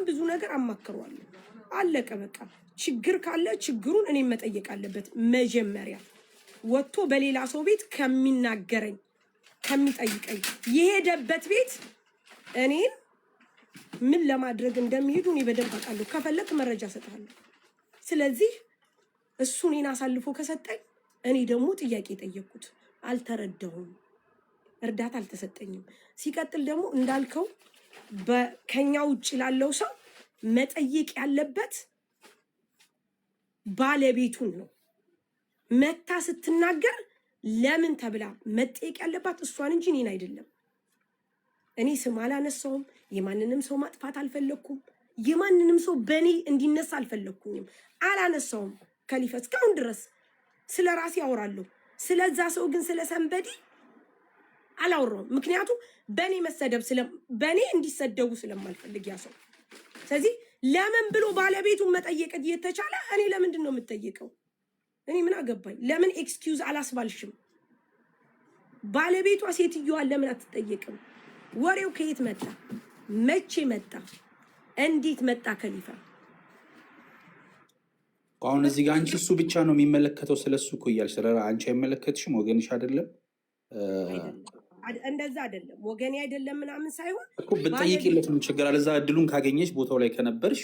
ብዙ ነገር አማክሯለሁ። አለቀ በቃ። ችግር ካለ ችግሩን እኔ መጠየቅ አለበት መጀመሪያ ወጥቶ በሌላ ሰው ቤት ከሚናገረኝ ከሚጠይቀኝ የሄደበት ቤት እኔ ምን ለማድረግ እንደሚሄዱ እኔ በደንብ አውቃለሁ። ከፈለክ መረጃ ሰጣለሁ። ስለዚህ እሱ እኔን አሳልፎ ከሰጠኝ እኔ ደግሞ ጥያቄ ጠየቅኩት። አልተረዳሁም፣ እርዳታ አልተሰጠኝም። ሲቀጥል ደግሞ እንዳልከው ከኛ ውጭ ላለው ሰው መጠየቅ ያለበት ባለቤቱን ነው። መታ ስትናገር ለምን ተብላ መጠየቅ ያለባት እሷን እንጂ እኔን አይደለም። እኔ ስም አላነሳውም። የማንንም ሰው ማጥፋት አልፈለኩም። የማንንም ሰው በእኔ እንዲነሳ አልፈለኩኝም። አላነሳውም። ከሊፈ እስካሁን ድረስ ስለ ራሴ አወራለሁ። ስለዛ ሰው ግን ስለ ሰንበዲ አላወራውም። ምክንያቱም በእኔ መሰደብ በእኔ እንዲሰደቡ ስለማልፈልግ ያ ሰው። ስለዚህ ለምን ብሎ ባለቤቱን መጠየቅ እየተቻለ እኔ ለምንድን ነው የምጠየቀው? እኔ ምን አገባኝ? ለምን ኤክስኪውዝ አላስባልሽም? ባለቤቷ ሴትዮዋ ለምን አትጠየቅም? ወሬው ከየት መጣ? መቼ መጣ? እንዴት መጣ? ከሊፋ አሁን እዚህ ጋር አንቺ እሱ ብቻ ነው የሚመለከተው ስለሱ እኮ እያልሽ ስለ አንቺ አይመለከትሽም? ወገንሽ አይደለም? እንደዛ አይደለም ወገኔ አይደለም ምናምን ሳይሆን እኮ ብትጠይቂለት ምን ችግር አለ? እዛ እድሉን ካገኘሽ ቦታው ላይ ከነበርሽ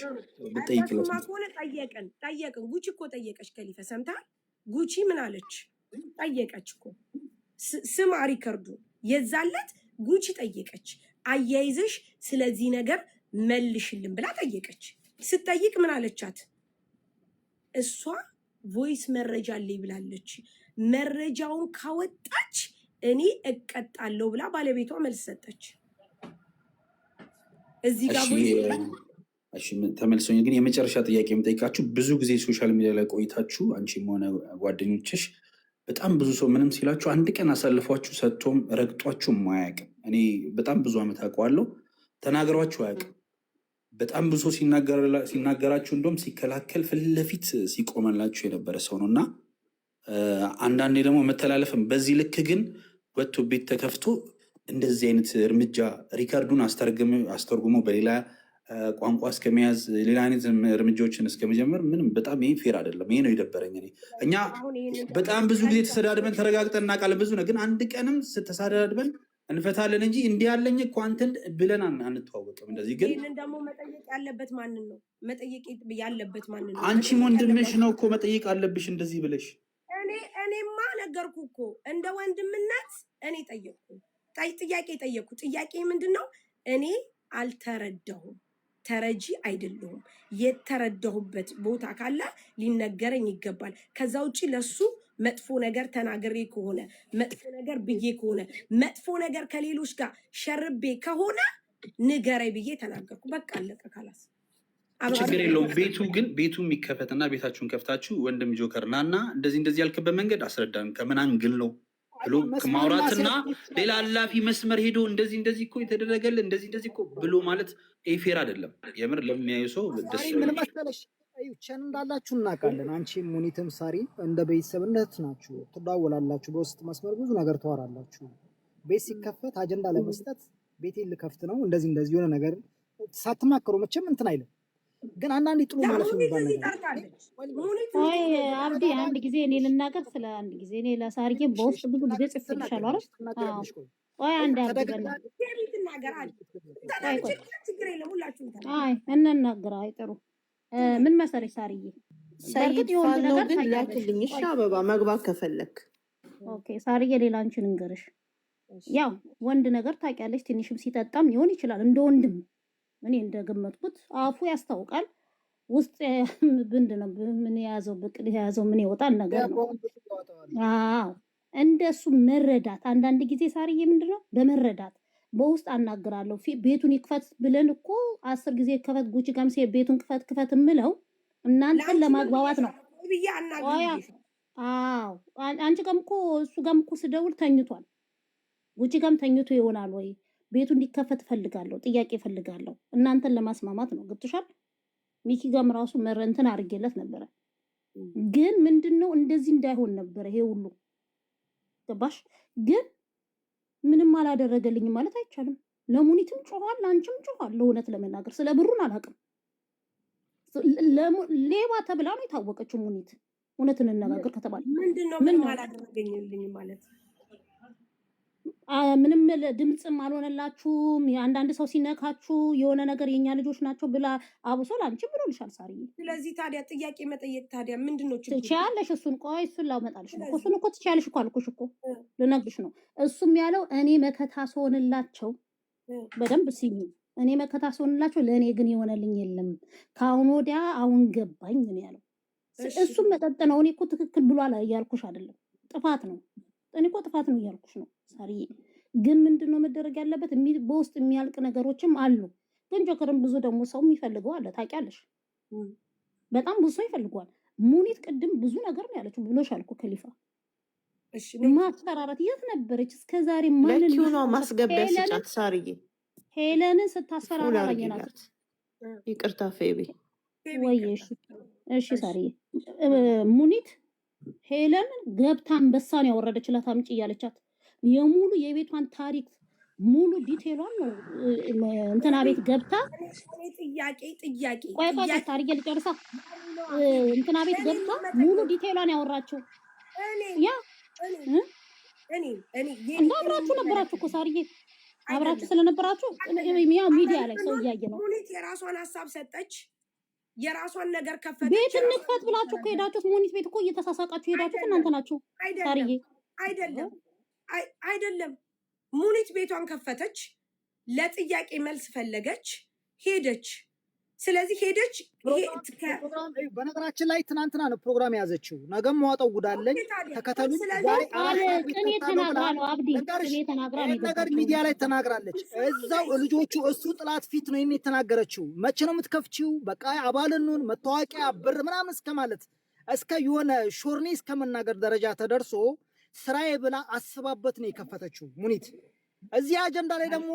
ብትጠይቂለት ሆነ። ጠየቅን። ጉቺ እኮ ጠየቀች። ከሊፈ ሰምተሃል? ጉቺ ምን አለች? ጠየቀች እኮ ስም ሪከርዱ የዛለት ጉቺ ጠየቀች። አያይዘሽ ስለዚህ ነገር መልሽልን ብላ ጠየቀች። ስትጠይቅ ምን አለቻት? እሷ ቮይስ መረጃ አለኝ ብላለች። መረጃውን ካወጣች እኔ እቀጣለሁ ብላ ባለቤቷ መልስ ሰጠች። እዚህ ጋር ተመልሶኝ ግን የመጨረሻ ጥያቄ የምጠይቃችሁ ብዙ ጊዜ ሶሻል ሚዲያ ላይ ቆይታችሁ አንቺም ሆነ ጓደኞችሽ በጣም ብዙ ሰው ምንም ሲላችሁ አንድ ቀን አሳልፏችሁ ሰጥቶም ረግጧችሁ አያውቅም። እኔ በጣም ብዙ ዓመት አውቀዋለሁ። ተናግሯችሁ አያውቅም። በጣም ብዙ ሲናገራችሁ እንደውም ሲከላከል ፊት ለፊት ሲቆመላችሁ የነበረ ሰው ነው እና አንዳንዴ ደግሞ መተላለፍም በዚህ ልክ ግን ወጥቶ ቤት ተከፍቶ እንደዚህ አይነት እርምጃ ሪካርዱን አስተርጉሞ በሌላ ቋንቋ እስከመያዝ ሌላ አይነት እርምጃዎችን እስከመጀመር ምንም በጣም ይሄ ፌር አይደለም። ይሄ ነው የደበረኝ። እኛ በጣም ብዙ ጊዜ ተሰዳድበን ተረጋግጠን እናውቃለን። ብዙ ነው ግን አንድ ቀንም ተሳዳድበን እንፈታለን እንጂ እንዲህ ያለኝ እኮ አንተን ብለን አንተዋወቅም። እንደዚህ ግን ይሄንን ደግሞ መጠየቅ ያለበት ማንን ነው? መጠየቅ ያለበት ማንን ነው? አንቺም ወንድምሽ ነው እኮ መጠየቅ አለብሽ እንደዚህ ብለሽ። እኔማ ነገርኩ እኮ እንደ ወንድምነት እኔ ጠየቅኩ። ጥያቄ ጠየቅኩ። ጥያቄ ምንድነው? እኔ አልተረዳሁም። ተረጂ አይደለሁም። የተረዳሁበት ቦታ ካለ ሊነገረኝ ይገባል። ከዛ ውጪ ለሱ መጥፎ ነገር ተናግሬ ከሆነ መጥፎ ነገር ብዬ ከሆነ መጥፎ ነገር ከሌሎች ጋር ሸርቤ ከሆነ ንገረኝ ብዬ ተናገርኩ። በቃ አለቀ። ካላስ ችግር የለውም። ቤቱ የሚከፈትና ቤታችሁን ከፍታችሁ ወንድም ጆከር ናና እንደዚህ ያልክበት መንገድ አስረዳን። ከምን አንግል ነው ብሎ ማውራትና ሌላ አላፊ መስመር ሄዶ እንደዚህ እኮ የተደረገል እንደዚህ እኮ ብሎ ማለት ፌር አይደለም። የምር ለሚያዩ ሰው ደስ ምን መሰለሽ ቸን እንዳላችሁ እናውቃለን። አንቺም ሙኒትም ሳሪ እንደ ቤተሰብነት ናችሁ፣ ትዳወላላችሁ፣ በውስጥ መስመር ብዙ ነገር ተዋራላችሁ። ቤት ሲከፈት አጀንዳ ለመስጠት ቤቴን ልከፍት ነው እንደዚህ የሆነ ነገር ሳትማከሩ መቼም እንትን አይልም። ግን አንዳንዴ ጥሩ ማለት ነው ይባላል። አይ አብዲ አንድ ጊዜ እኔ ልናገር ስለ አንድ ጊዜ እኔ ለሳርዬ በውስጥ ብዙ ጊዜ ጽፌልሻለሁ አይደል? አይ አንድ አድርገን አይ እንናገር። አይ ጥሩ ምን መሰለሽ ሳርዬ ሰይድ ነው ግን ላክልኝ። እሺ አበባ መግባት ከፈለክ ኦኬ። ሳርዬ ሌላ አንቺን እንገርሽ። ያው ወንድ ነገር ታውቂያለሽ፣ ትንሽም ሲጠጣም ሊሆን ይችላል እንደ ወንድም እኔ እንደገመጥኩት አፉ ያስታውቃል። ውስጥ ምንድነው ምን ያዘው ብቅል ያዘው ምን ይወጣል ነገር ነው። አዎ እንደሱ መረዳት አንዳንድ ጊዜ ሳርዬ ምንድነው በመረዳት በውስጥ አናግራለሁ። ቤቱን ይክፈት ብለን እኮ 10 ጊዜ ከፈት ጉቺ ጋም ሲሄድ ቤቱን ክፈት ምለው እናንተን ለማግባባት ነው። አዎ አንቺ ጋም እኮ እሱ ጋም እኮ ስደውል ተኝቷል። ጉቺ ጋም ተኝቶ ይሆናል ወይ ቤቱ እንዲከፈት ፈልጋለሁ፣ ጥያቄ ፈልጋለሁ። እናንተን ለማስማማት ነው። ገብቶሻል? ሚኪ ጋም ራሱ መረንተን አድርጌለት ነበረ። ግን ምንድነው እንደዚህ እንዳይሆን ነበረ ይሄ ሁሉ ገባሽ? ግን ምንም አላደረገልኝም ማለት አይቻልም። ለሙኒትም ጮኋል፣ አንቺም ጮኋል። ለእውነት ለመናገር ስለ ብሩን አላውቅም። ሌባ ተብላ ነው የታወቀችው ሙኒት። እውነትን እንነጋገር ከተባለ ምንድነው ምንም አላደረገኝልኝ ማለት ምንም ድምጽም አልሆነላችሁም። አንዳንድ ሰው ሲነካችሁ የሆነ ነገር የኛ ልጆች ናቸው ብላ አብሶ ላንቺ ብሎልሻል ሳርዬ። ስለዚህ ታዲያ ጥያቄ መጠየቅ ታዲያ ምንድነው ችግሩ? ትችያለሽ። እሱን ቆይ እሱን ላመጣልሽ ነው። እሱን እኮ ትችያለሽ እኮ አልኩሽ እኮ ልነግርሽ ነው። እሱም ያለው እኔ መከታ ስሆንላቸው በደንብ ሲሉ እኔ መከታ ስሆንላቸው ለእኔ ግን የሆነልኝ የለም ከአሁን ወዲያ አሁን ገባኝ ነው ያለው። እሱም መጠጥ ነው። እኔ እኮ ትክክል ብሏል እያልኩሽ አይደለም፣ ጥፋት ነው። እኔ እኮ ጥፋት ነው እያልኩሽ ነው ሳርዬ። ግን ምንድነው መደረግ ያለበት? በውስጥ የሚያልቅ ነገሮችም አሉ። ግን ጆከርም ብዙ ደግሞ ሰው የሚፈልገው አለ ታውቂያለሽ። በጣም ብዙ ሰው ይፈልገዋል። ሙኒት ቅድም ብዙ ነገር ነው ያለችው ብሎሻል እኮ ከሊፋ። እሺ ማስፈራራት የት ነበረች እስከዛሬ? ማንን ነው ማስገቢያ ስጫት ሳርዬ። ሄለንን ስታስፈራራ አገኘናት። ይቅርታ ፌቢ ወይ እሺ ሳርዬ። ሙኒት ሄለን ገብታ አንበሳን ያወረደችላት አምጪ እያለቻት የሙሉ የቤቷን ታሪክ ሙሉ ዲቴሏን ነው እንትና ቤት ገብታ ቆይ ታሪክ ልጨርሳ። እንትና ቤት ገብታ ሙሉ ዲቴሏን ያወራችው ያ እንዳብራችሁ ነበራችሁ እኮ ሳርዬ። አብራችሁ ስለነበራችሁ ያው ሚዲያ ላይ ሰው እያየ ነው። ሙኒት የራሷን ሀሳብ ሰጠች፣ የራሷን ነገር ከፈተች። ቤት እንክፈት ብላችሁ ከሄዳችሁት ሙኒት ቤት እኮ እየተሳሳቃችሁ ሄዳችሁት እናንተ ናችሁ ሳርዬ። አይደለም ሙኒት ቤቷን ከፈተች፣ ለጥያቄ መልስ ፈለገች፣ ሄደች። ስለዚህ ሄደች። በነገራችን ላይ ትናንትና ነው ፕሮግራም የያዘችው። ነገም መዋጠው ጉዳለኝ ተከተሉ። ቅኔ ተናግራ ነው አብዲ፣ ቅኔ ተናግራ ነው ነገር ሚዲያ ላይ ተናግራለች። እዛው ልጆቹ እሱ ጥላት ፊት ነው ይሄን የተናገረችው። መቼ ነው የምትከፍቺው? በቃ አባልኑን መታወቂያ ብር ምናምን እስከ ማለት እስከ የሆነ ሾርኔ እስከ መናገር ደረጃ ተደርሶ ስራዬ ብላ አስባበት ነው የከፈተችው ሙኒት። እዚህ አጀንዳ ላይ ደግሞ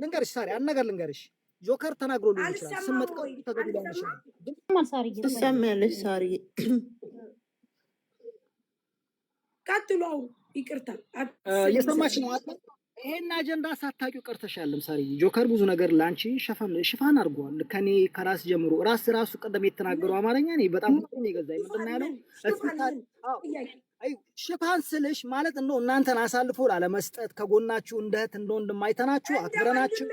ልንገርሽ ሳሪ አንድ ነገር ልንገርሽ። ጆከር ተናግሮ ሊሆን ይችላል። ስም መጥቀስ ተገቢ ሊሆን ይችላል። ትሰሚያለሽ ሳሪ? ቀጥሎ ይቅርታ እየሰማች ነው አለ። ይሄን አጀንዳ ሳታውቂው ቀርተሻልም ሳሪ። ጆከር ብዙ ነገር ላንቺ ሽፋን አድርጓል። ከኔ ከራስ ጀምሮ ራሱ ቀደም የተናገረው አማርኛ እኔ በጣም ነው የገዛኝ። ምንድን ነው ያለው? ሽፋን ስልሽ ማለት እንደው እናንተን አሳልፎ ላለመስጠት ከጎናችሁ እንደ እህት እንደ ወንድም አይተናችሁ አክብረናችሁ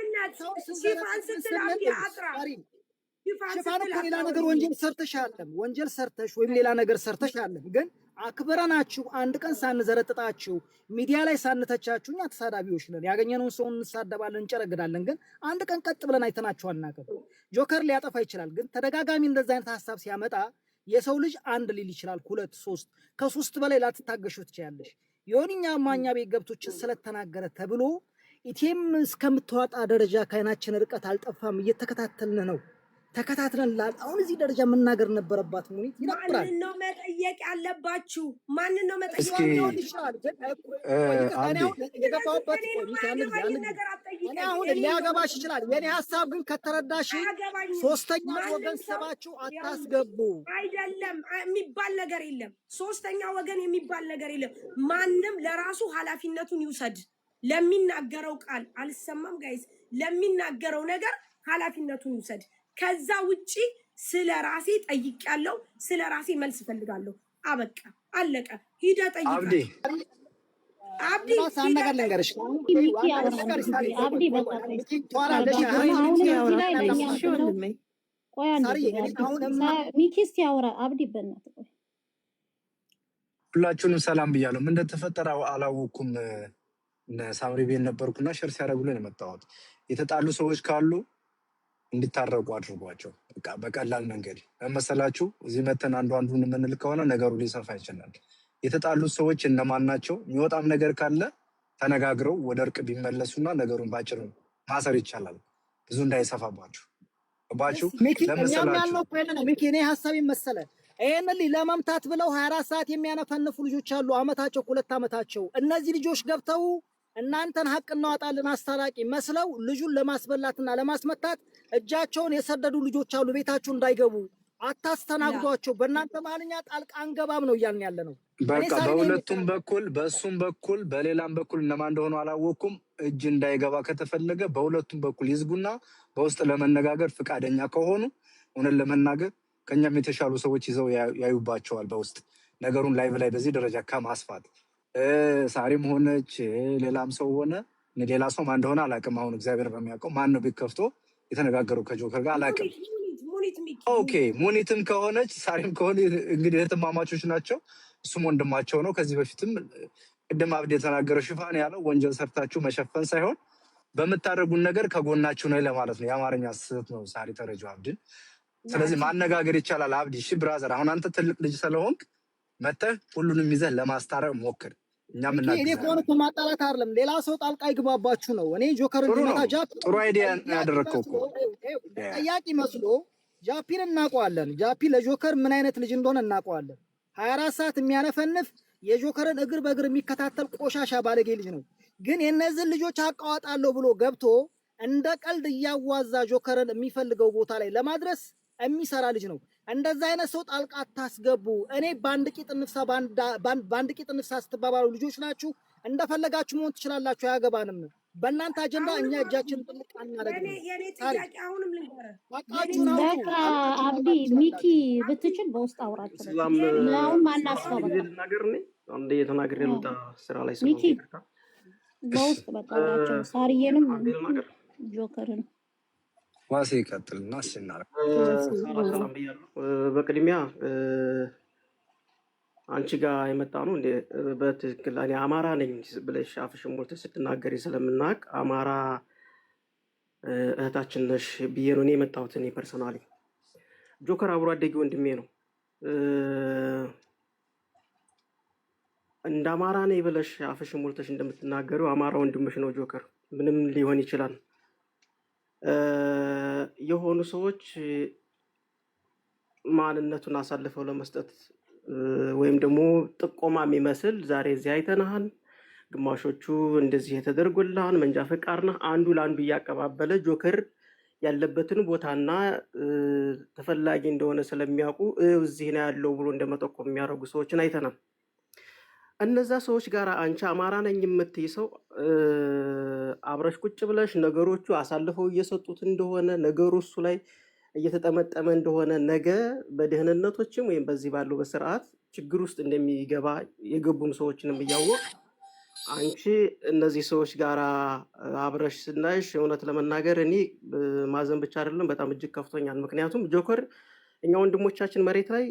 ሽፋን እኮ ሌላ ነገር ወንጀል ሰርተሻለም ወንጀል ሰርተሽ ወይም ሌላ ነገር ሰርተሻለም፣ ግን አክብረናችሁ አንድ ቀን ሳንዘረጥጣችሁ ሚዲያ ላይ ሳንተቻችሁ እኛ ተሳዳቢዎች ነን። ያገኘነውን ሰው እንሳደባለን፣ እንጨረግዳለን፣ ግን አንድ ቀን ቀጥ ብለን አይተናችሁ አናውቅም። ጆከር ሊያጠፋ ይችላል፣ ግን ተደጋጋሚ እንደዛ አይነት ሀሳብ ሲያመጣ የሰው ልጅ አንድ ሊል ይችላል፣ ሁለት ሶስት፣ ከሶስት በላይ ላትታገሹ ትችያለሽ። የሆንኛ ማኛ ቤት ገብቶችን ስለተናገረ ተብሎ ኢቴም እስከምትዋጣ ደረጃ ከአይናችን ርቀት አልጠፋም፣ እየተከታተልን ነው። ተከታትለናል። አሁን እዚህ ደረጃ መናገር ነበረባት ሙኒት። ይነበራል። ማንን ነው መጠየቅ ያለባችሁ? ማንን ነው መጠየቅ ይችላል? የገባሁበት አሁን ሊያገባሽ ይችላል። የኔ ሀሳብ ግን ከተረዳሽ ሶስተኛ ወገን ሰባችሁ አታስገቡ። አይደለም የሚባል ነገር የለም። ሶስተኛ ወገን የሚባል ነገር የለም። ማንም ለራሱ ኃላፊነቱን ይውሰድ። ለሚናገረው ቃል አልሰማም ጋይስ፣ ለሚናገረው ነገር ኃላፊነቱን ይውሰድ። ከዛ ውጪ ስለ ራሴ ጠይቄያለሁ፣ ስለ ራሴ መልስ ፈልጋለሁ። አበቃ አለቀ። ሂደ ጠይቅ አብዲ። ነገር ልንገርሽ ሚኪስ ያወራ አብዲ በእናትህ ቆይ። ሁላችሁንም ሰላም ብያለሁ። ምን እንደተፈጠረ አላወኩም። ሳምሪ ቤት ነበርኩና ሸር ሲያደርጉልን የመጣሁት የተጣሉ ሰዎች ካሉ እንዲታረቁ አድርጓቸው። በቃ በቀላል መንገድ መሰላችሁ። እዚህ መተን አንዱን የምንል ከሆነ ነገሩ ሊሰፋ ይችላል። የተጣሉት ሰዎች እነማን ናቸው? የሚወጣም ነገር ካለ ተነጋግረው ወደ እርቅ ቢመለሱና ነገሩን ባጭሩ ማሰር ይቻላል። ብዙ እንዳይሰፋባችሁ ባችሁ ለመሰላችሁ። ሚኪ እኔ ሀሳብ መሰለ ይሄንን ለመምታት ብለው 24 ሰዓት የሚያነፈንፉ ልጆች አሉ። አመታቸው 2 አመታቸው። እነዚህ ልጆች ገብተው እናንተን ሀቅ እናወጣለን አስታራቂ መስለው ልጁን ለማስበላትና ለማስመታት እጃቸውን የሰደዱ ልጆች አሉ። ቤታችሁ እንዳይገቡ አታስተናግዷቸው። በእናንተ ማልኛ ጣልቃ አንገባም ነው እያልን ያለ ነው። በቃ በሁለቱም በኩል በሱም በኩል በሌላም በኩል እነማን እንደሆኑ አላወኩም። እጅ እንዳይገባ ከተፈለገ በሁለቱም በኩል ይዝጉና በውስጥ ለመነጋገር ፍቃደኛ ከሆኑ እውነት ለመናገር ከኛም የተሻሉ ሰዎች ይዘው ያዩባቸዋል። በውስጥ ነገሩን ላይቭ ላይ በዚህ ደረጃ ከማስፋት ሳሪም ሆነች ሌላም ሰው ሆነ ሌላ ሰው ማን እንደሆነ አላውቅም። አሁን እግዚአብሔር በሚያውቀው ማን ነው ቤት ከፍቶ የተነጋገረው ከጆከር ጋር አላውቅም። ኦኬ ሙኒትም ከሆነች ሳሪም ከሆነ እንግዲህ እህትማማቾች ናቸው። እሱም ወንድማቸው ነው። ከዚህ በፊትም ቅድም አብድ የተናገረው ሽፋን ያለው ወንጀል ሰርታችሁ መሸፈን ሳይሆን በምታደርጉን ነገር ከጎናችሁ ነው ለማለት ነው። የአማርኛ ስህተት ነው ሳሪ ተረጁ አብድን። ስለዚህ ማነጋገር ይቻላል። አብዲ እሺ ብራዘር፣ አሁን አንተ ትልቅ ልጅ ስለሆንክ መተህ ሁሉንም ይዘህ ለማስታረቅ ሞክር። እኛም እኔ ከሆነ ማጣላት አይደለም ሌላ ሰው ጣልቃ ይግባባችሁ ነው። እኔ ጆከር እንዲመታ ጃፒ ጥሩ አይዲያ ያደረግከው እኮ ጠያቂ መስሎ ጃፒን እናውቀዋለን። ጃፒ ለጆከር ምን አይነት ልጅ እንደሆነ እናውቀዋለን። 24 ሰዓት የሚያነፈንፍ የጆከርን እግር በእግር የሚከታተል ቆሻሻ ባለጌ ልጅ ነው። ግን የነዚህን ልጆች አቃዋጣለሁ ብሎ ገብቶ እንደ ቀልድ እያዋዛ ጆከርን የሚፈልገው ቦታ ላይ ለማድረስ የሚሰራ ልጅ ነው። እንደዛ አይነት ሰው ጣልቃ አታስገቡ። እኔ በአንድ ቂጥ ንፍሳ በአንድ ቂጥ ንፍሳ ስትባባሉ ልጆች ናችሁ። እንደፈለጋችሁ መሆን ትችላላችሁ። አያገባንም። በእናንተ አጀንዳ እኛ እጃችን ጥልቅ አናደርግም። በቃ አብዲ ሚኪ ብትችል በውስጥ አውራቸው። አሁን ማናስበው አንዴ የተናገር የምጣ ስራ ላይ ሚኪ በውስጥ በቃ አውራቸው። ሳርዬንም ጆከርን ዋሴ ይቀጥልና አስናረ ሰላም ብያለሁ። በቅድሚያ አንቺ ጋር የመጣ ነው እንዴ? በትክክል እኔ አማራ ነኝ ብለሽ አፍሽን ሞልተሽ ስትናገሪ ስለምናውቅ አማራ እህታችን ነሽ ብዬ ነው እኔ የመጣሁት። እኔ ፐርሰናሊ ጆከር አብሮ አደጊ ወንድሜ ነው። እንደ አማራ ነኝ ብለሽ አፍሽን ሞልተሽ እንደምትናገሪው አማራ ወንድምሽ ነው ጆከር። ምንም ሊሆን ይችላል። የሆኑ ሰዎች ማንነቱን አሳልፈው ለመስጠት ወይም ደግሞ ጥቆማ የሚመስል ዛሬ እዚህ አይተናል፣ ግማሾቹ እንደዚህ የተደርጎልሃል፣ መንጃ ፈቃድና አንዱ ለአንዱ እያቀባበለ ጆከር ያለበትን ቦታና ተፈላጊ እንደሆነ ስለሚያውቁ እዚህ ነው ያለው ብሎ እንደመጠቆም የሚያደርጉ ሰዎችን አይተናል። እነዛ ሰዎች ጋር አንቺ አማራ ነኝ የምትይ ሰው አብረሽ ቁጭ ብለሽ ነገሮቹ አሳልፈው እየሰጡት እንደሆነ ነገሩ እሱ ላይ እየተጠመጠመ እንደሆነ ነገ በደህንነቶችም ወይም በዚህ ባለው በስርዓት ችግር ውስጥ እንደሚገባ የገቡም ሰዎችንም እያወቅ አንቺ እነዚህ ሰዎች ጋር አብረሽ ስናይሽ እውነት ለመናገር እኔ ማዘን ብቻ አይደለም በጣም እጅግ ከፍቶኛል። ምክንያቱም ጆከር እኛ ወንድሞቻችን መሬት ላይ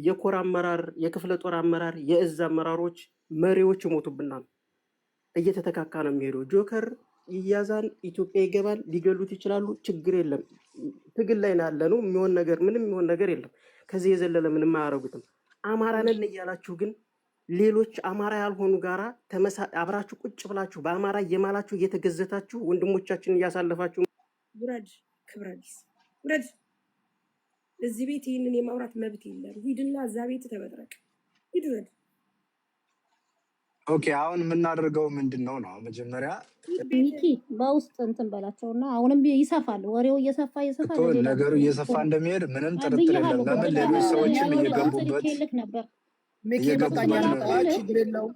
የኮር አመራር፣ የክፍለ ጦር አመራር፣ የእዝ አመራሮች፣ መሪዎች ይሞቱብናል። እየተተካካ ነው የሚሄደው። ጆከር ይያዛል፣ ኢትዮጵያ ይገባል፣ ሊገሉት ይችላሉ። ችግር የለም። ትግል ላይ ነው ያለነው። የሚሆን ነገር ምንም የሚሆን ነገር የለም። ከዚህ የዘለለ ምንም አያደርጉትም። አማራ ነን እያላችሁ ግን ሌሎች አማራ ያልሆኑ ጋራ አብራችሁ ቁጭ ብላችሁ በአማራ እየማላችሁ እየተገዘታችሁ ወንድሞቻችን እያሳለፋችሁ ውረድ፣ ክብረ ቢስ ውረድ። እዚህ ቤት ይህንን የማውራት መብት የለም። ሂድና እዛ ቤት ተበጥረቅ፣ ሂድ ውረድ። ኦኬ አሁን የምናደርገው ምንድን ነው? መጀመሪያ ሚኪ በውስጥ እንትን በላቸውና አሁንም ይሰፋል፣ ወሬው እየሰፋ ነገሩ እየሰፋ እንደሚሄድ ምንም ጥርጥር የለም። ለምን ሌሎች ሰዎችም እየገቡበት ነበር። ሚኪ በቃኛል ችግር የለው።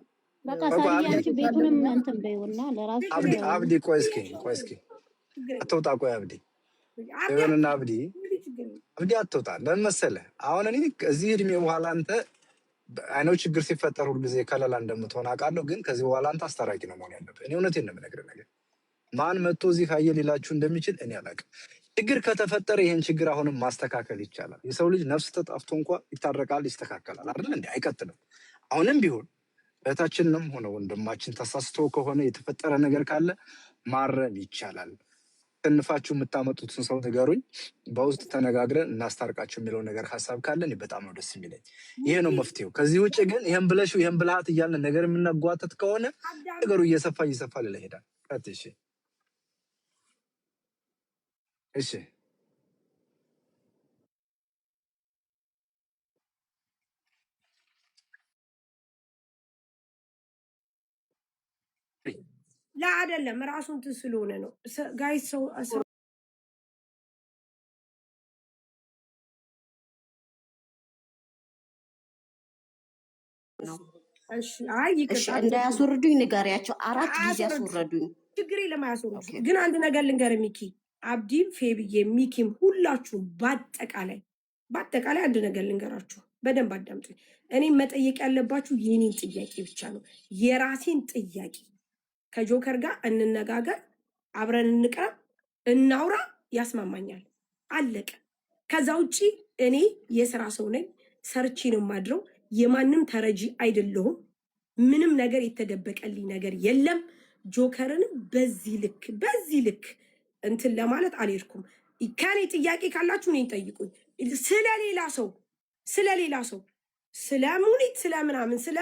በቃ ሳሪያንቺ ቤቱንም እንትን በይውና ለራሱ አብዲ ቆይ እስኪ አትውጣ። ቆይ አብዲ ይሁንና አብዲ አትውጣ። ለምን መሰለህ አሁን እኔ እዚህ እድሜ በኋላ አንተ አይነው ችግር ሲፈጠር ሁልጊዜ ከለላ እንደምትሆን አውቃለሁ። ግን ከዚህ በኋላ አንተ አስታራቂ ነው መሆን ያለብህ። እኔ እውነቴን ነው የምነግርህ። ነገር ማን መጥቶ እዚህ ካየ ሌላችሁ እንደሚችል እኔ አላውቅም። ችግር ከተፈጠረ ይህን ችግር አሁንም ማስተካከል ይቻላል። የሰው ልጅ ነፍስ ተጣፍቶ እንኳ ይታረቃል፣ ይስተካከላል አይደል እንዴ? አይቀጥልም። አሁንም ቢሆን እህታችንም ሆነ ወንድማችን ተሳስቶ ከሆነ የተፈጠረ ነገር ካለ ማረም ይቻላል። ተንፋችሁ የምታመጡትን ሰው ንገሩኝ፣ በውስጥ ተነጋግረን እናስታርቃቸው የሚለው ነገር ሀሳብ ካለ እኔ በጣም ነው ደስ የሚለኝ። ይሄ ነው መፍትሄው። ከዚህ ውጭ ግን ይህን ብለሽው ይህን ብልሃት እያልን ነገር የምናጓተት ከሆነ ነገሩ እየሰፋ ሌላ ይሄዳል። እሺ ላ አይደለም ራሱን ስለሆነ ነው ጋይስ ሰው ነው። እሺ አይ እሺ ይቅርታ እንዳያስወርዱኝ ንገሪያቸው። 4 ጊዜ አያስወርዱ አስወረዱኝ። ችግር የለም አያስወርዱ። ኦኬ ግን አንድ ነገር ልንገር ሚኪ፣ አብዲም፣ ፌብዬ፣ ሚኪም ሁላችሁም በአጠቃላይ አንድ ነገር ልንገራችሁ፣ በደንብ አዳምጡኝ። እኔም መጠየቅ ያለባችሁ የኔን ጥያቄ ብቻ ነው፣ የራሴን ጥያቄ። ከጆከር ጋር እንነጋገር፣ አብረን እንቅረብ፣ እናውራ፣ ያስማማኛል፣ አለቀ። ከዛ ውጪ እኔ የስራ ሰው ነኝ፣ ሰርቼ ነው የማድረው፣ የማንም ተረጂ አይደለሁም። ምንም ነገር የተደበቀልኝ ነገር የለም። ጆከርንም በዚህ ልክ እንትን ለማለት አልሄድኩም። ከኔ ጥያቄ ካላችሁ እኔን ጠይቁኝ። ስለሌላ ሰው ስለ ሙኒት ስለ ምናምን ስለ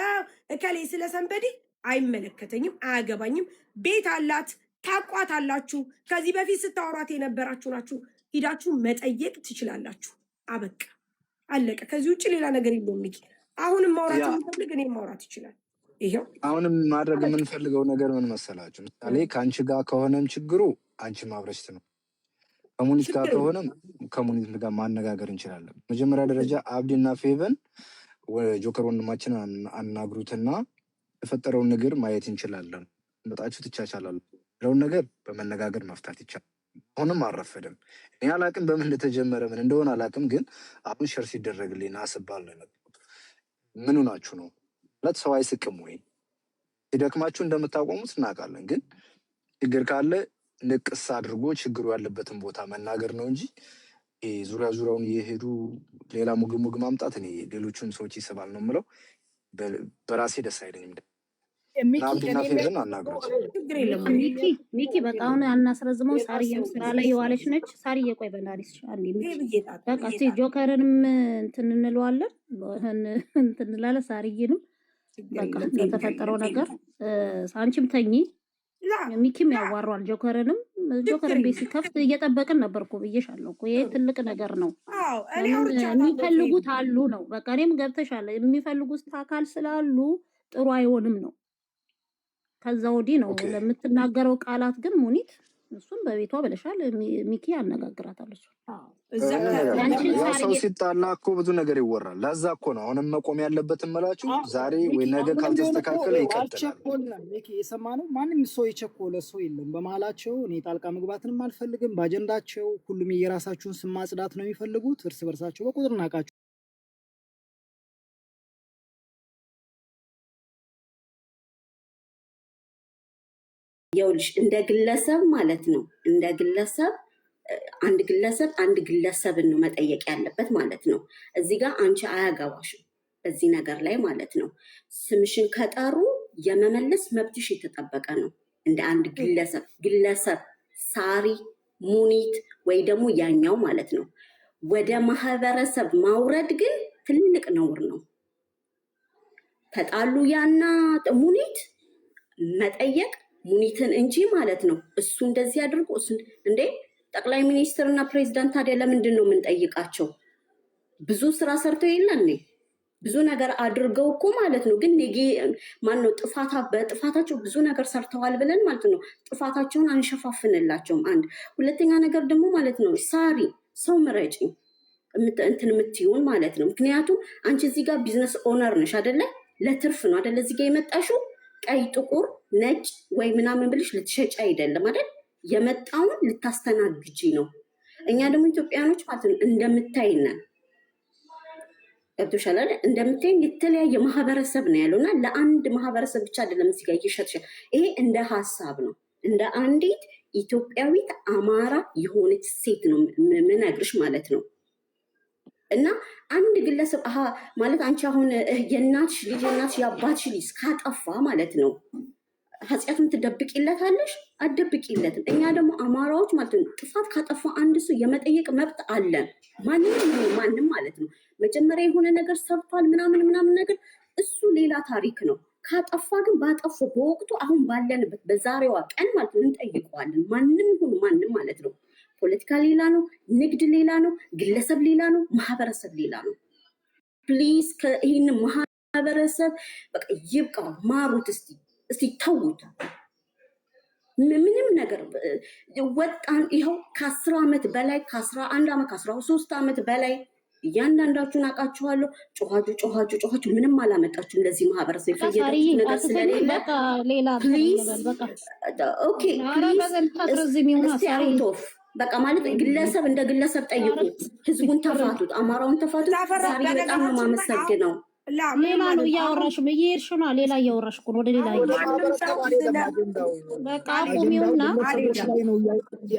እከሌ ስለ ሰንበዴ አይመለከተኝም፣ አያገባኝም። ቤት አላት፣ ታቋታላችሁ። ከዚህ በፊት ስታወሯት የነበራችሁ ናችሁ። ሂዳችሁ መጠየቅ ትችላላችሁ። አበቃ፣ አለቀ። ከዚህ ውጭ ሌላ ነገር የለውም። ሚኪ አሁንም ማውራት የሚፈልግ እኔም ማውራት ይችላል። ይሄው አሁንም ማድረግ የምንፈልገው ነገር ምን መሰላችሁ? ምሳሌ ከአንቺ ጋር ከሆነም ችግሩ አንቺ ማብረሽት ነው። ከሙኒት ጋር ከሆነም ከሙኒት ጋር ማነጋገር እንችላለን። መጀመሪያ ደረጃ አብዲና ፌቨን ጆከር ወንድማችንን አናግሩትና የፈጠረውን ነገር ማየት እንችላለን። መጣችሁ ትቻቻላሉ ለውን ነገር በመነጋገር መፍታት ይቻላል። አሁንም አልረፈደም። እኔ አላቅም በምን እንደተጀመረ ምን እንደሆነ አላቅም፣ ግን አሁን ሸር ሲደረግልኝ አስባል ነው የመጣሁት። ምኑ ናችሁ ነው ማለት ሰው አይስቅም ወይ? ሲደክማችሁ እንደምታቆሙት እናውቃለን፣ ግን ችግር ካለ ንቅስ አድርጎ ችግሩ ያለበትን ቦታ መናገር ነው እንጂ ዙሪያውን እየሄዱ ሌላ ሙግ ማምጣት እኔ ሌሎቹን ሰዎች ይስባል ነው የምለው። በራሴ ደስ አይለኝም። አብዲና ፌቨን አናግሩት። ሚኪ በቃ አሁን አናስረዝመው። ሳርዬም ስራ ላይ የዋለች ነች። ሳርዬ ቆይ በናሪስ በቃ ጆከርንም እንትን እንለዋለን እንትን እንላለን። ሳርዬንም በቃ ለተፈጠረው ነገር አንቺም ተኚ። ሚኪም ያዋሯል ጆከርንም። ጆከርን ቤት ሲከፍት እየጠበቅን ነበር እኮ ብዬሻለሁ እኮ። ይሄ ትልቅ ነገር ነው። የሚፈልጉት አሉ ነው በቃ። እኔም ገብተሻል። የሚፈልጉት አካል ስላሉ ጥሩ አይሆንም ነው። ከዛ ወዲህ ነው ለምትናገረው ቃላት ግን ሙኒት እሱም በቤቷ ብለሻል። ሚኪ ያነጋግራታል። እሱ ሰው ሲጣላ እኮ ብዙ ነገር ይወራል። ለዛ እኮ ነው አሁንም መቆም ያለበትን መላችሁ። ዛሬ ወይ ነገ ካልተስተካከለ ይቀጥላል። የሰማነው ማንም ሰው የቸኮለ ሰው የለም በመሀላቸው። እኔ ጣልቃ መግባትንም አልፈልግም። በአጀንዳቸው ሁሉም የራሳቸውን ስም ማጽዳት ነው የሚፈልጉት። እርስ በርሳቸው በቁጥር ናቃቸው። ይኸውልሽ እንደ ግለሰብ ማለት ነው። እንደ ግለሰብ አንድ ግለሰብን ነው መጠየቅ ያለበት ማለት ነው። እዚህ ጋር አንቺ አያገባሽም በዚህ ነገር ላይ ማለት ነው። ስምሽን ከጠሩ የመመለስ መብትሽ የተጠበቀ ነው። እንደ አንድ ግለሰብ ሳሪ፣ ሙኒት ወይ ደግሞ ያኛው ማለት ነው። ወደ ማህበረሰብ ማውረድ ግን ትልቅ ነውር ነው። ተጣሉ ያና ሙኒት መጠየቅ ሙኒትን እንጂ ማለት ነው። እሱ እንደዚህ አድርጎ እሱ እንዴ ጠቅላይ ሚኒስትር እና ፕሬዚዳንት ታዲያ ለምንድን ነው የምንጠይቃቸው? ብዙ ስራ ሰርተው የለን ብዙ ነገር አድርገው እኮ ማለት ነው። ግን ማነው በጥፋታቸው ብዙ ነገር ሰርተዋል ብለን ማለት ነው ጥፋታቸውን አንሸፋፍንላቸውም። አንድ ሁለተኛ ነገር ደግሞ ማለት ነው ሳሪ ሰው ምረጪ እንትን የምትይውን ማለት ነው። ምክንያቱም አንቺ እዚህ ጋር ቢዝነስ ኦነር ነሽ አይደለ? ለትርፍ ነው አይደለ እዚህ ጋር የመጣሽው። ቀይ ጥቁር ነጭ ወይ ምናምን ብልሽ ልትሸጪ አይደለም አይደል? የመጣውን ልታስተናግጂ ነው። እኛ ደግሞ ኢትዮጵያኖች ማለት ነው እንደምታይነን ገብቶሻል አይደል? እንደምታይን የተለያየ ማህበረሰብ ነው ያለውና ለአንድ ማህበረሰብ ብቻ አይደለም እዚህ ጋር እየሸጥሽ። ይሄ እንደ ሀሳብ ነው። እንደ አንዲት ኢትዮጵያዊት አማራ የሆነች ሴት ነው ምነግርሽ ማለት ነው። እና አንድ ግለሰብ ማለት አንቺ አሁን የእናትሽ ልጅ የአባትሽ ልጅ ካጠፋ ማለት ነው ኃጢአቱን ትደብቂለታለሽ? አትደብቂለትም። እኛ ደግሞ አማራዎች ማለት ነው ጥፋት ካጠፋ አንድ ሰው የመጠየቅ መብት አለን። ማንም ማለት ነው መጀመሪያ የሆነ ነገር ሰርቷል ምናምን ነገር እሱ ሌላ ታሪክ ነው። ካጠፋ ግን ባጠፉ በወቅቱ አሁን ባለንበት በዛሬዋ ቀን ማለት ነው እንጠይቀዋለን። ማንም ይሁን ማንም ማለት ነው። ፖለቲካ ሌላ ነው፣ ንግድ ሌላ ነው፣ ግለሰብ ሌላ ነው፣ ማህበረሰብ ሌላ ነው። ፕሊዝ ይህን ማህበረሰብ በቃ ይብቃው፣ ማሩት። እስቲ ተውት። ምንም ነገር ወጣን። ይኸው ከ10 ዓመት በላይ ከ11 ዓመት ከ13 ዓመት በላይ እያንዳንዳችሁን አውቃችኋለሁ። ጮኋችሁ ምንም አላመጣችሁም ለዚህ ማህበረሰብ የፈየዳችሁት ነገር ስለሌለ ኦኬ ፕሊዝ በቃ ማለት ግለሰብ እንደ ግለሰብ ጠይቁት። ህዝቡን ተፋቱት፣ አማራውን ተፋቱት። ሳሪ በጣም ነው የማመሰግነው። ሌላ ነው እያወራሽ እየሄድሽ ነው። ሌላ እያወራሽ እኮ ወደ ሌላ በቃ አቁሚውና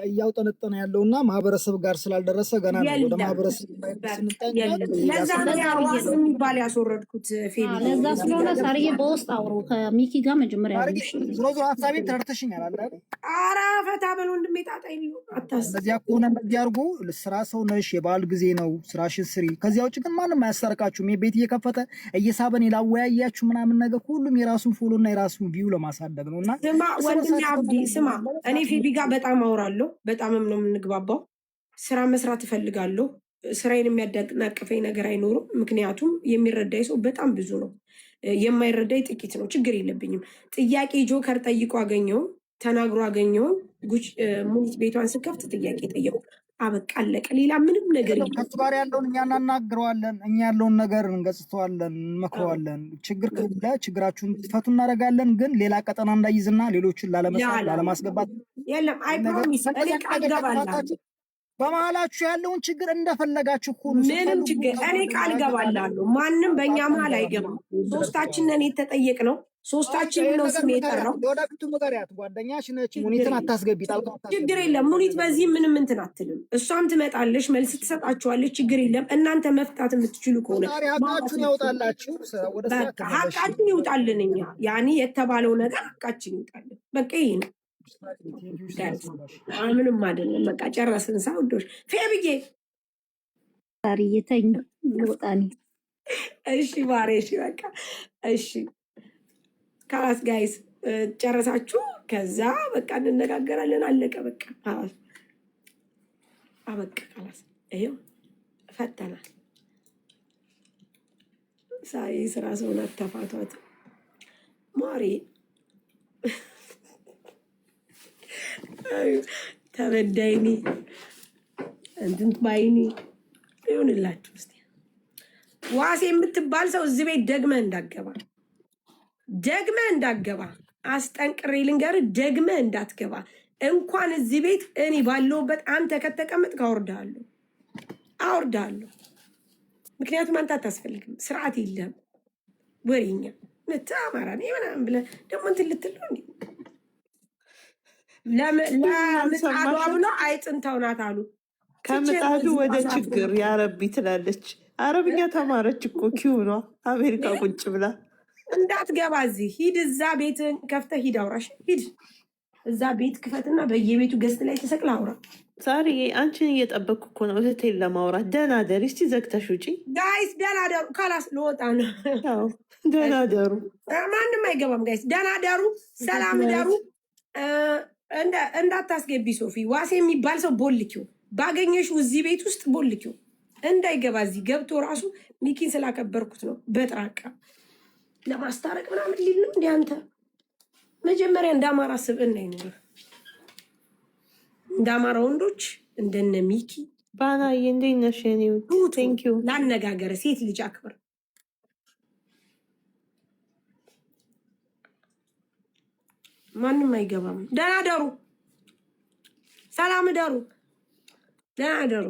እያውጠነጠነ ያለውና ማህበረሰብ ጋር ስላልደረሰ ገና ነው ወደ ማህበረሰብ ለዛ የሚባል ያስወረድኩት ለዛ ስለሆነ ሳርዬ በውስጥ አውሩ ከሚኪ ጋር መጀመሪያ ዞሮ ሀሳቤን ተረድተሽኛል አለ። ኧረ ፈታ በል ወንድሜ ጣጣ የለውም። እንደዚያ ከሆነ እንደዚህ አድርጎ ስራ ሰው ነሽ፣ የበዓል ጊዜ ነው፣ ስራሽን ስሪ። ከዚያ ውጭ ግን ማንም አያስታርቃችሁም። ቤት እየከፈተ እየሳበን ላወያያችሁ ምናምን ነገር ሁሉም የራሱን ፎሎ እና የራሱን ቪው ለማሳደግ ነው። እና ስማ ወንድሜ አብዲ ስማ፣ እኔ ፊቢ ጋር በጣም አወራለሁ፣ በጣምም ነው የምንግባባው። ስራ መስራት እፈልጋለሁ። ስራዬን የሚያደናቅፈኝ ነገር አይኖርም። ምክንያቱም የሚረዳኝ ሰው በጣም ብዙ ነው፣ የማይረዳኝ ጥቂት ነው። ችግር የለብኝም። ጥያቄ ጆከር ጠይቆ አገኘው፣ ተናግሮ አገኘው። ሙኒት ቤቷን ስከፍት ጥያቄ ጠየቁ። አበቃ አለቀ። ሌላ ምንም ነገር ከሱ ጋር ያለውን እኛ እናናግረዋለን። እኛ ያለውን ነገር እንገጽተዋለን፣ እንመክረዋለን። ችግር ካለ ችግራችሁን ትፈቱ እናደርጋለን። ግን ሌላ ቀጠና እንዳይዝና ሌሎችን ላለማስገባት የለም። አይ ፕሮሚስ እኔ ቃል ገባላለሁ። በመሀላችሁ ያለውን ችግር እንደፈለጋችሁ ሁሉ ምንም ችግር እኔ ቃል ገባላለሁ። ማንም በእኛ መሀል አይገባም። ሶስታችንን የተጠየቅነው ሶስታችን ነው ስም የጠራው። ወደፊቱ መገሪያት ጓደኛሽ ነች። ሙኒትን አታስገቢ። ችግር የለም። ሙኒት በዚህ ምንም እንትን አትልም። እሷም ትመጣለች፣ መልስ ትሰጣችኋለች። ችግር የለም። እናንተ መፍታት የምትችሉ ከሆነ ሀቃችሁን ያውጣላችሁ። ሀቃችን ይውጣልን። እኛ ያኔ የተባለው ነገር ሀቃችን ይውጣልን። በቃ ይሄ ነው። ምንም አይደለም። በቃ ጨረስን። ሳውዶች ፌብዬ ታሪየተኝ ወጣኒ እሺ ማሬ እሺ በቃ እሺ ካላስ ጋይስ ጨረሳችሁ? ከዛ በቃ እንነጋገራለን። አለቀ በቃ አበቃ። ካላስ ይሄው ፈተናል። ሳይ ስራ ሰውን አተፋቷት ማሪ ተበዳይኒ እንትን ባይኒ ይሁንላችሁ። እስኪ ዋሴ የምትባል ሰው እዚህ ቤት ደግመህ እንዳትገባ አስጠንቅሬ ልንገርህ። ደግመህ እንዳትገባ። እንኳን እዚህ ቤት እኔ ባለሁበት አንተ ከተቀመጥክ አወርድሃለሁ። ምክንያቱም አንተ አታስፈልግም፣ ስርዓት የለህም። ወሬኛ አማራ ምናምን ብለህ ደግሞ እንትን ልትል ነው እንዴ? ለምጣዷ ብሎ አይጥንተው ናት አሉ። ከምጣዱ ወደ ችግር ያረቢ ትላለች። አረብኛ ተማረች እኮ ኪው ነው አሜሪካ ቁጭ ብላ። እንዳትገባ እዚህ ሂድ፣ እዛ ቤትን ከፍተህ ሂድ፣ አውራሽ ሂድ፣ እዛ ቤት ክፈትና በየቤቱ ገዝት ላይ ተሰቅል አውራ። ዛሬ አንቺን እየጠበቅኩ እኮ ነው እህቴን ለማውራት። ደህና ደሪ እስቲ፣ ዘግተሽ ውጪ ጋይስ። ደህና ደሩ። ካላስ ልወጣ ነው። ደህና ደሩ። ማንም አይገባም ጋይስ። ደህና ደሩ፣ ሰላም ደሩ። እንዳታስገቢ ሶፊ። ዋሴ የሚባል ሰው ቦልኪው ባገኘሽ እዚህ ቤት ውስጥ ቦልኪው እንዳይገባ። እዚህ ገብቶ ራሱ ሚኪን ስላከበርኩት ነው በጥራቃ ለማስታረቅ ምናምን ሊል ነው። እንደ አንተ መጀመሪያ እንደ አማራ ስብዕና ይኖር፣ እንደ አማራ ወንዶች እንደነ ሚኪ ባናዬ እንዴት ነሽ? ቴንኪው። ላነጋገር ሴት ልጅ አክብር። ማንም አይገባም። ደህና ደሩ፣ ሰላም ደሩ፣ ደህና ደሩ።